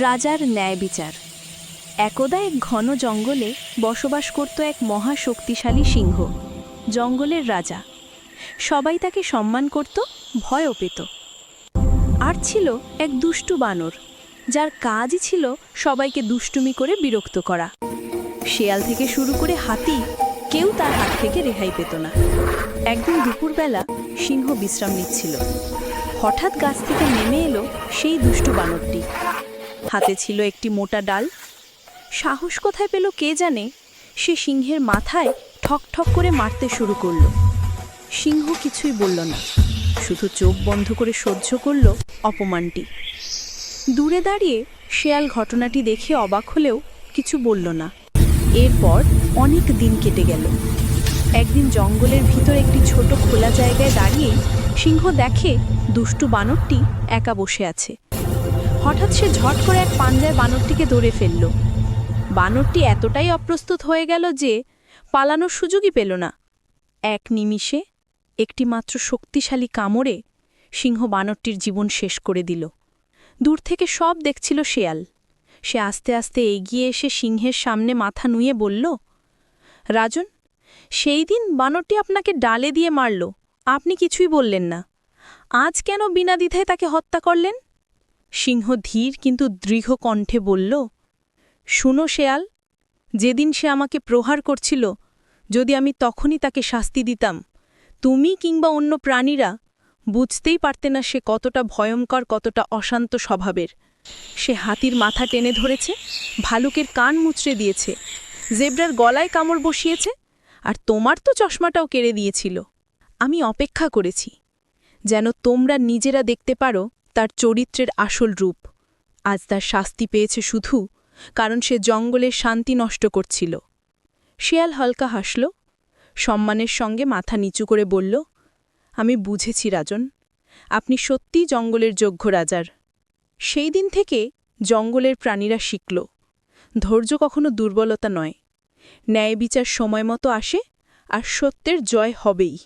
রাজার ন্যায় বিচার। একদা এক ঘন জঙ্গলে বসবাস করত এক মহা শক্তিশালী সিংহ, জঙ্গলের রাজা। সবাই তাকে সম্মান করত, ভয়ও পেত। আর ছিল এক দুষ্টু বানর, যার কাজই ছিল সবাইকে দুষ্টুমি করে বিরক্ত করা। শেয়াল থেকে শুরু করে হাতি, কেউ তার হাত থেকে রেহাই পেত না। একদিন দুপুরবেলা সিংহ বিশ্রাম নিচ্ছিল। হঠাৎ গাছ থেকে নেমে এলো সেই দুষ্টু বানরটি। হাতে ছিল একটি মোটা ডাল। সাহস কোথায় পেল কে জানে, সে সিংহের মাথায় ঠক ঠক করে মারতে শুরু করল। সিংহ কিছুই বলল না, শুধু চোখ বন্ধ করে সহ্য করল অপমানটি। দূরে দাঁড়িয়ে শেয়াল ঘটনাটি দেখে অবাক হলেও কিছু বলল না। এরপর অনেক দিন কেটে গেল। একদিন জঙ্গলের ভিতর একটি ছোট খোলা জায়গায় দাঁড়িয়েই সিংহ দেখে দুষ্টু বানরটি একা বসে আছে। হঠাৎ সে ঝট করে এক পাঞ্জায় বানরটিকে ধরে ফেলল। বানরটি এতটাই অপ্রস্তুত হয়ে গেল যে পালানোর সুযোগই পেল না। এক নিমিষে একটি মাত্র শক্তিশালী কামড়ে সিংহ বানরটির জীবন শেষ করে দিল। দূর থেকে সব দেখছিল শেয়াল। সে আস্তে আস্তে এগিয়ে এসে সিংহের সামনে মাথা নুয়ে বলল, রাজন, সেই দিন বানরটি আপনাকে ডালে দিয়ে মারল, আপনি কিছুই বললেন না। আজ কেন বিনা দ্বিধায় তাকে হত্যা করলেন? সিংহ ধীর কিন্তু দৃঢ় কণ্ঠে বলল, শুনো শেয়াল, যেদিন সে আমাকে প্রহার করছিল, যদি আমি তখনই তাকে শাস্তি দিতাম, তুমি কিংবা অন্য প্রাণীরা বুঝতেই পারতে না সে কতটা ভয়ঙ্কর, কতটা অশান্ত স্বভাবের। সে হাতির মাথা টেনে ধরেছে, ভালুকের কান মুচড়ে দিয়েছে, জেব্রার গলায় কামড় বসিয়েছে, আর তোমার তো চশমাটাও কেড়ে দিয়েছিল। আমি অপেক্ষা করেছি যেন তোমরা নিজেরা দেখতে পারো তার চরিত্রের আসল রূপ। আজ তার শাস্তি পেয়েছে শুধু কারণ সে জঙ্গলের শান্তি নষ্ট করছিল। শেয়াল হালকা হাসল, সম্মানের সঙ্গে মাথা নিচু করে বলল, আমি বুঝেছি রাজন, আপনি সত্যিই জঙ্গলের যোগ্য রাজার। সেই দিন থেকে জঙ্গলের প্রাণীরা শিখল, ধৈর্য কখনো দুর্বলতা নয়, ন্যায় বিচার সময় মতো আসে, আর সত্যের জয় হবেই।